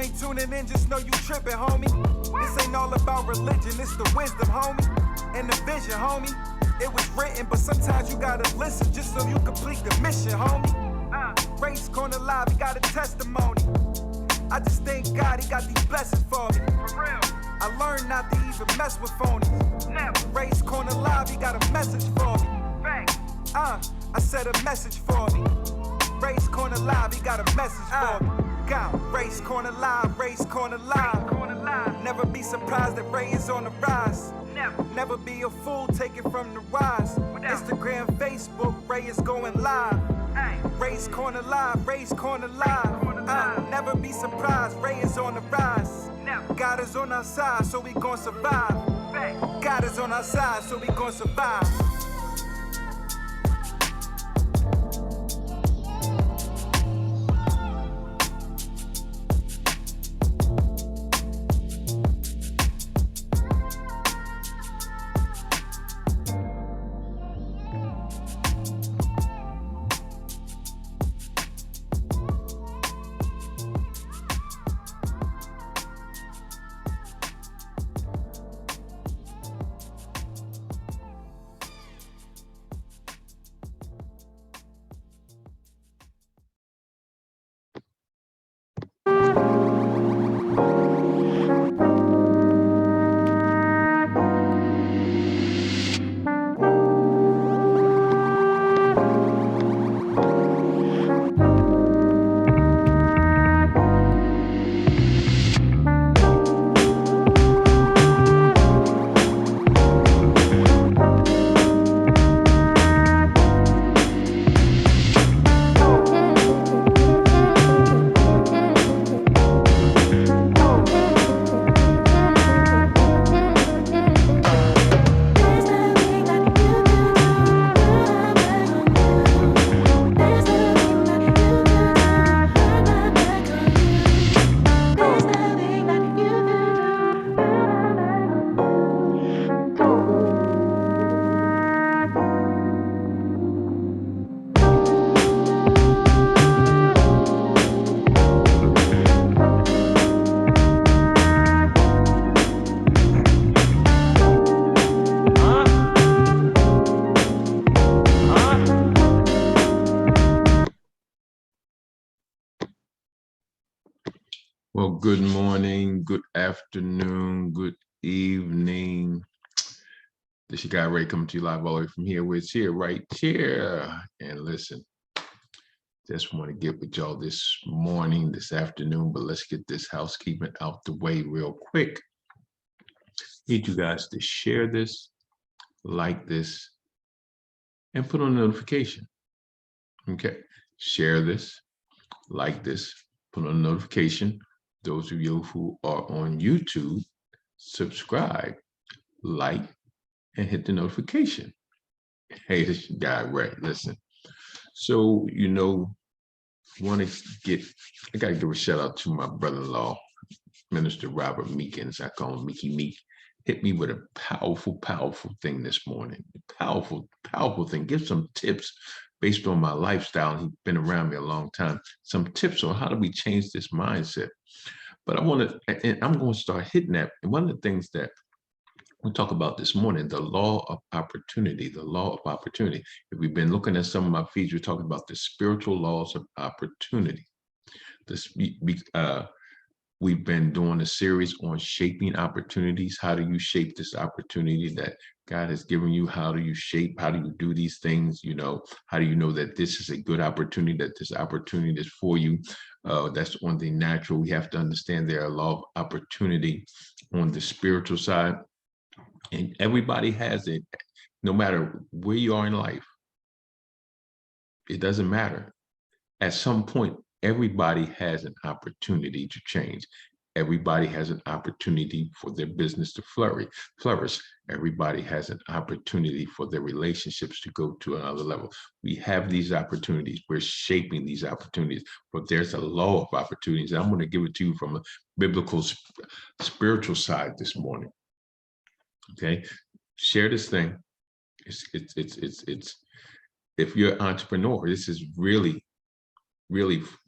ain't tuning in, just know you tripping, homie. This ain't all about religion, it's the wisdom, homie. And the vision, homie. It was written, but sometimes you gotta listen just so you complete the mission, homie. Race Corner Live, he got a testimony. I just thank God he got these blessings for me. For real. I learned not to even mess with phonies. Never. Race Corner Live, he got a message for me. Thanks. I said a message for me. Race Corner Live, he got a message for me. God, Race Corner Live, Race Corner Live. Never be surprised that Ray is on the rise. Never be a fool, take it from the wise. Instagram, Facebook, Ray is going live. Race Corner Live, Race Corner Live. Never be surprised, Ray is on the rise. God is on our side, so we gon' survive. God is on our side, so we gon' survive. Well, good morning, good afternoon, good evening. This your guy Ray coming to you live all the way from here. We're here, right here. And listen, just want to get with y'all this morning, this afternoon, but let's get this housekeeping out the way real quick. Need you guys to share this, like this, and put on a notification. Okay, share this, like this, put on a notification. Those of you who are on YouTube, subscribe, like, and hit the notification. Hey, this your guy, Ray. Listen. So, I got to give a shout out to my brother-in-law, Minister Robert Meekins. I call him Mickey Meek. Hit me with a powerful, powerful thing this morning. Powerful, powerful thing. Give some tips based on my lifestyle. He's been around me a long time. Some tips on how do we change this mindset. But I'm going to start hitting that. And one of the things that we talk about this morning, the law of opportunity, the law of opportunity. If we've been looking at some of my feeds, we're talking about the spiritual laws of opportunity. We've been doing a series on shaping opportunities. How do you shape this opportunity that God has given you? How do you shape? How do you do these things? How do you know that this is a good opportunity, that this opportunity is for you? That's on the natural. We have to understand there are a law of opportunity on the spiritual side. And everybody has it, no matter where you are in life. It doesn't matter. At some point, everybody has an opportunity to change. Everybody has an opportunity for their business to flourish. Everybody has an opportunity for their relationships to go to another level. We have these opportunities. We're shaping these opportunities, but there's a law of opportunities. And I'm going to give it to you from a biblical, spiritual side this morning. Okay, share this thing. It's if you're an entrepreneur, this is really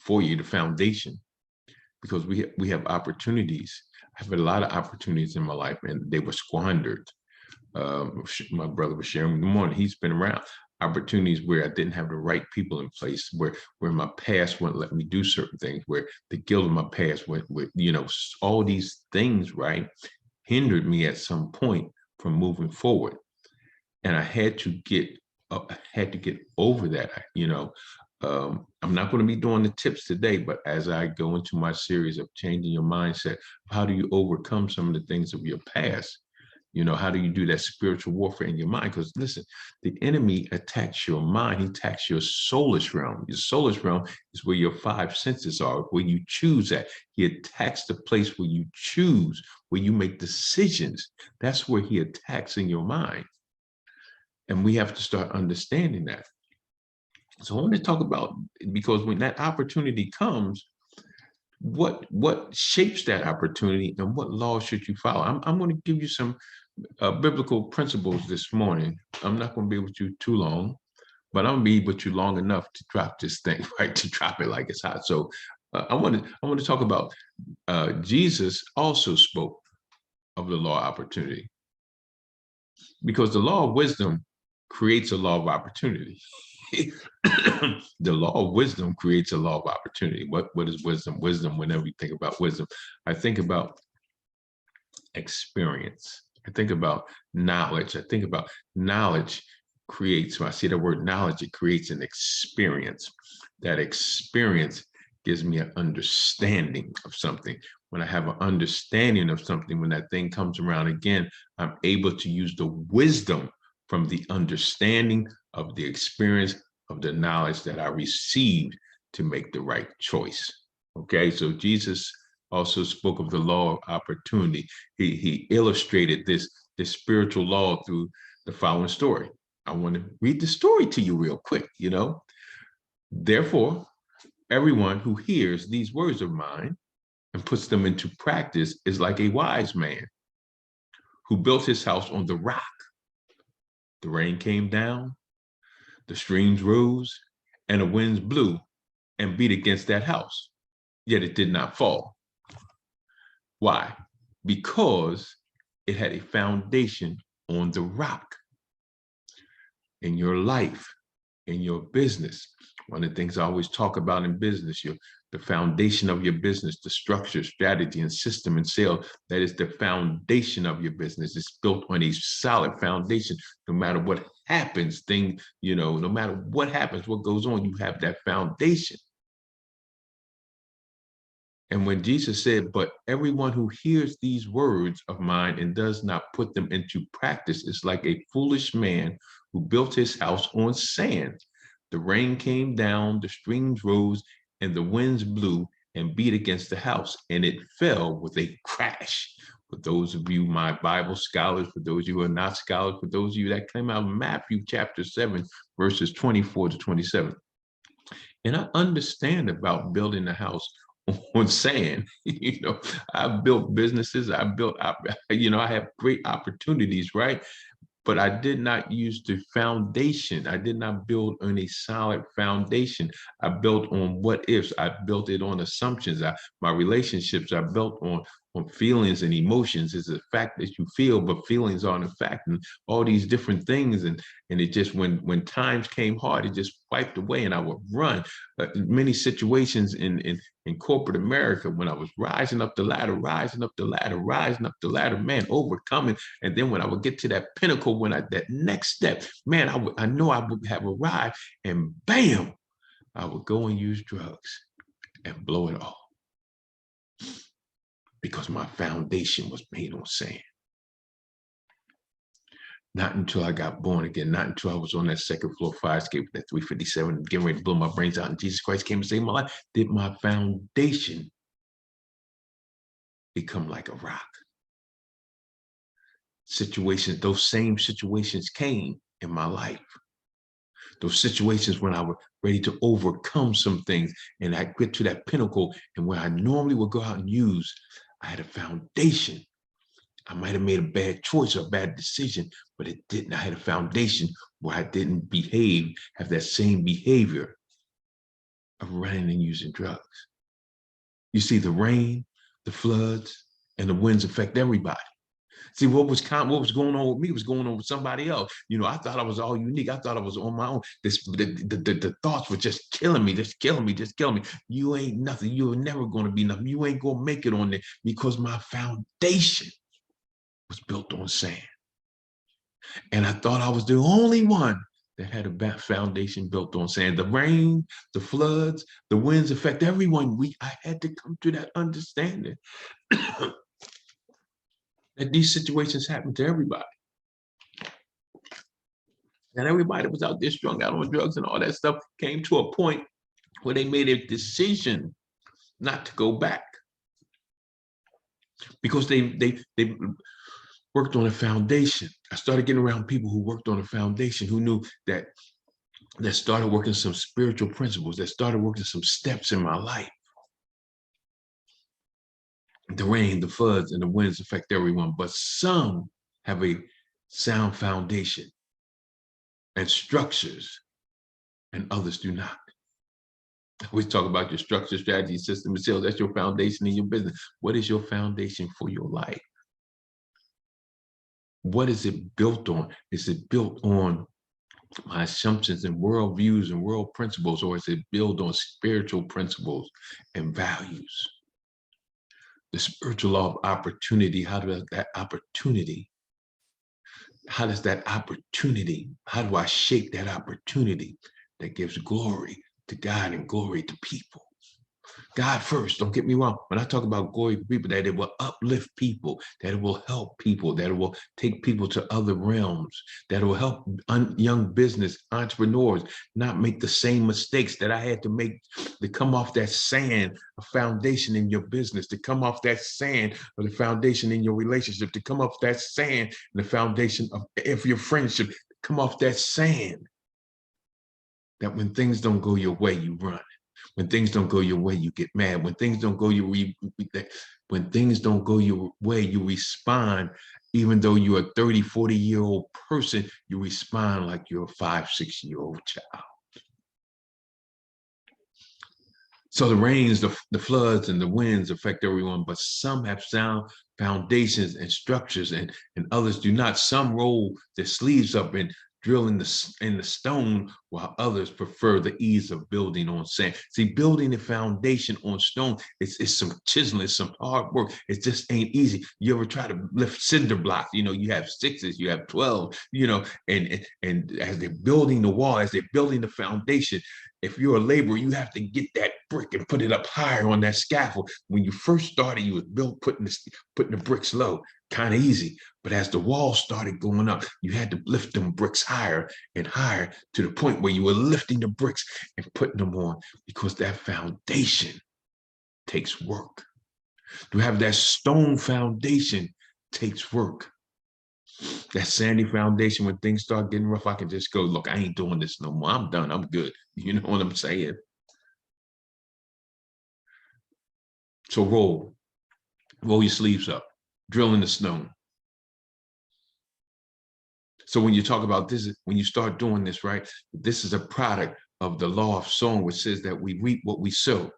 for you, the foundation. because we have opportunities. I've had a lot of opportunities in my life, and they were squandered. My brother was sharing good morning. He's been around opportunities where I didn't have the right people in place, where my past wouldn't let me do certain things, where the guilt of my past went with, all these things, right, hindered me at some point from moving forward. And I had to get over that. I'm not going to be doing the tips today, but as I go into my series of changing your mindset, how do you overcome some of the things of your past? How do you do that spiritual warfare in your mind? Because listen, the enemy attacks your mind. He attacks your soulish realm. Your soulish realm is where your five senses are, where you choose at. He attacks the place where you choose, where you make decisions. That's where he attacks in your mind. And we have to start understanding that. So I want to talk about, because when that opportunity comes, what shapes that opportunity and what laws should you follow? I'm going to give you some biblical principles this morning. I'm not going to be with you too long, but I'm going to be with you long enough to drop this thing, right? To drop it like it's hot. So I want to talk about Jesus also spoke of the law of opportunity, because the law of wisdom creates a law of opportunity. The law of wisdom creates a law of opportunity. What is wisdom? Wisdom, whenever you think about wisdom, I think about experience. I think about knowledge. I think about knowledge creates, when I see the word knowledge, it creates an experience. That experience gives me an understanding of something. When I have an understanding of something, when that thing comes around again, I'm able to use the wisdom from the understanding of the experience of the knowledge that I received to make the right choice. Okay, so Jesus also spoke of the law of opportunity. He illustrated this spiritual law through the following story. I want to read the story to you real quick. Therefore, everyone who hears these words of mine and puts them into practice is like a wise man who built his house on the rock. The rain came down, the streams rose, and the winds blew and beat against that house, yet it did not fall. Why? Because it had a foundation on the rock. In your life, in your business, one of the things I always talk about in business, the foundation of your business, the structure, strategy, and system and sales, that is the foundation of your business. It's built on a solid foundation. No matter what happens, no matter what happens, what goes on, you have that foundation. And when Jesus said, but everyone who hears these words of mine and does not put them into practice is like a foolish man who built his house on sand. The rain came down, the streams rose, and the winds blew and beat against the house, and it fell with a crash. For those of you, my Bible scholars, for those of you who are not scholars, for those of you that came out of Matthew chapter 7, verses 24 to 27. And I understand about building a house on sand. I've built businesses, I have great opportunities, right? But I did not use the foundation. I did not build on a solid foundation. I built on what ifs. I built it on assumptions. My relationships I built on feelings and emotions. It's a fact that you feel, but feelings aren't a fact, and all these different things. And it just, when times came hard, it just wiped away, and I would run. Many situations in corporate America, when I was rising up the ladder, man, overcoming. And then when I would get to that pinnacle, that next step, man, I know I would have arrived, and bam, I would go and use drugs and blow it all. Because my foundation was made on sand. Not until I got born again, not until I was on that second floor fire escape with that 357, getting ready to blow my brains out, and Jesus Christ came to save my life, did my foundation become like a rock. Situations, those same situations came in my life. Those situations when I was ready to overcome some things, and I get to that pinnacle, and where I normally would go out and use, I had a foundation. I might have made a bad choice or a bad decision, but it didn't. I had a foundation where I didn't have that same behavior of running and using drugs. You see, the rain, the floods, and the winds affect everybody. See, what was going on with me was going on with somebody else. You know, I thought I was all unique. I thought I was on my own. The thoughts were just killing me, just killing me, just killing me. You ain't nothing. You're never going to be nothing. You ain't going to make it on there because my foundation was built on sand. And I thought I was the only one that had a foundation built on sand. The rain, the floods, the winds affect everyone. I had to come to that understanding that these situations happen to everybody. And everybody that was out there strung out on drugs and all that stuff came to a point where they made a decision not to go back because they worked on a foundation. I started getting around people who worked on a foundation, who knew that started working some spiritual principles, that started working some steps in my life. The rain, the floods, and the winds affect everyone, but some have a sound foundation and structures, and others do not. I always talk about your structure, strategy, system, and sales. That's your foundation in your business. What is your foundation for your life? What is it built on? Is it built on my assumptions and worldviews and world principles, or is it built on spiritual principles and values? The spiritual law of opportunity, how does that opportunity, how do I shape that opportunity that gives glory to God and glory to people? God first, don't get me wrong. When I talk about glory to people, that it will uplift people, that it will help people, that it will take people to other realms, that it will help young business entrepreneurs not make the same mistakes that I had to make, to come off that sand, a foundation in your business, to come off that sand or the foundation in your relationship, to come off that sand and the foundation of your friendship, come off that sand. That when things don't go your way, you run. When things don't go your way, you get mad. When things don't go your way, you respond. Even though you're a 30, 40-year-old person, you respond like you're a 5, 6-year-old child. So the rains, the floods, and the winds affect everyone, but some have sound foundations and structures, and others do not. Some roll their sleeves up and drill in the stone, while others prefer the ease of building on sand. See, building a foundation on stone, it's some chiseling, it's some hard work. It just ain't easy. You ever try to lift cinder blocks? You know, you have 6s, you have 12, you know, and as they're building the wall, as they're building the foundation, if you're a laborer, you have to get that brick and put it up higher on that scaffold. When you first started, you was putting the bricks low, kind of easy. But as the wall started going up, you had to lift them bricks higher and higher to the point where you were lifting the bricks and putting them on, because that foundation takes work. To have that stone foundation takes work. That sandy foundation, when things start getting rough, I can just go, look, I ain't doing this no more. I'm done. I'm good. You know what I'm saying? So roll your sleeves up, drill in the stone. So when you talk about this, when you start doing this, right, this is a product of the law of sowing, which says that we reap what we sow.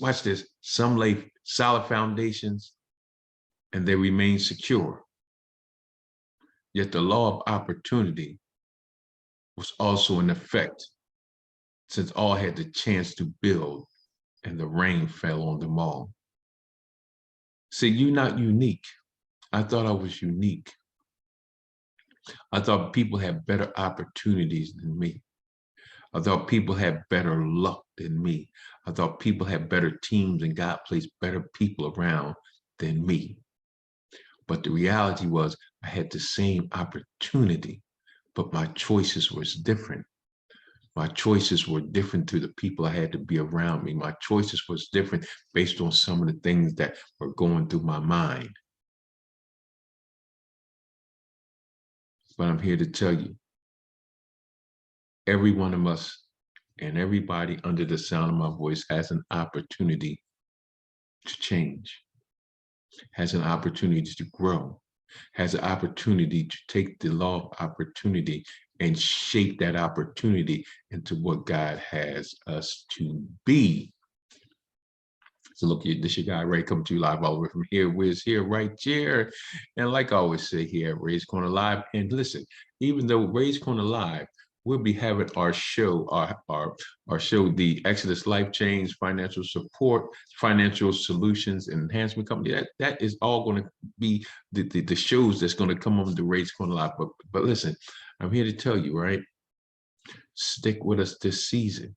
Watch this, some lay solid foundations and they remain secure. Yet the law of opportunity was also in effect, since all had the chance to build and the rain fell on them all. See, you're not unique. I thought I was unique. I thought people had better opportunities than me. I thought people had better luck than me. I thought people had better teams and God placed better people around than me. But the reality was I had the same opportunity, but my choices was different. My choices were different to the people I had to be around me. My choices was different based on some of the things that were going through my mind. But I'm here to tell you, every one of us and everybody under the sound of my voice has an opportunity to change, has an opportunity to grow, has an opportunity to take the law of opportunity and shape that opportunity into what God has us to be. So look, this your guy Ray coming to you live all the way from here. Wiz here, right here. And like I always say here at Ray's Corner Live, and listen, even though Ray's Corner Live, we'll be having our show, our show, the Exodus Life Change Financial Support, Financial Solutions and Enhancement Company. That is all going to be the shows that's going to come on the Ray's Corner Live. But listen, I'm here to tell you, right? Stick with us this season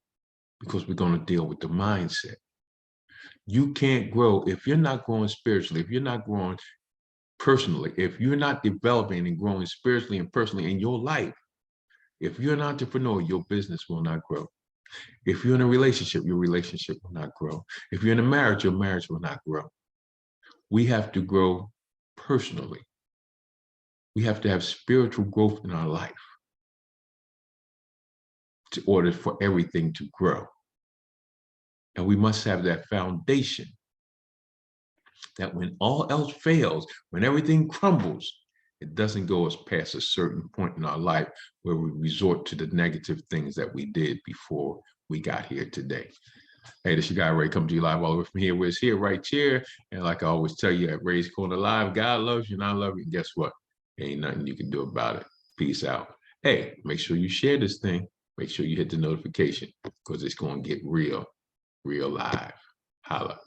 because we're going to deal with the mindset. You can't grow if you're not growing spiritually, if you're not growing personally, if you're not developing and growing spiritually and personally in your life. If you're an entrepreneur, your business will not grow. If you're in a relationship, your relationship will not grow. If you're in a marriage, your marriage will not grow. We have to grow personally. We have to have spiritual growth in our life in order for everything to grow. And we must have that foundation that when all else fails, when everything crumbles, it doesn't go us past a certain point in our life where we resort to the negative things that we did before we got here today. Hey, this your guy Ray coming to you live all the way from here. We're here, right here. And like I always tell you at Ray's Corner Live, God loves you and I love you. And guess what? Ain't nothing you can do about it. Peace out. Hey, make sure you share this thing. Make sure you hit the notification because it's going to get real live. Holla.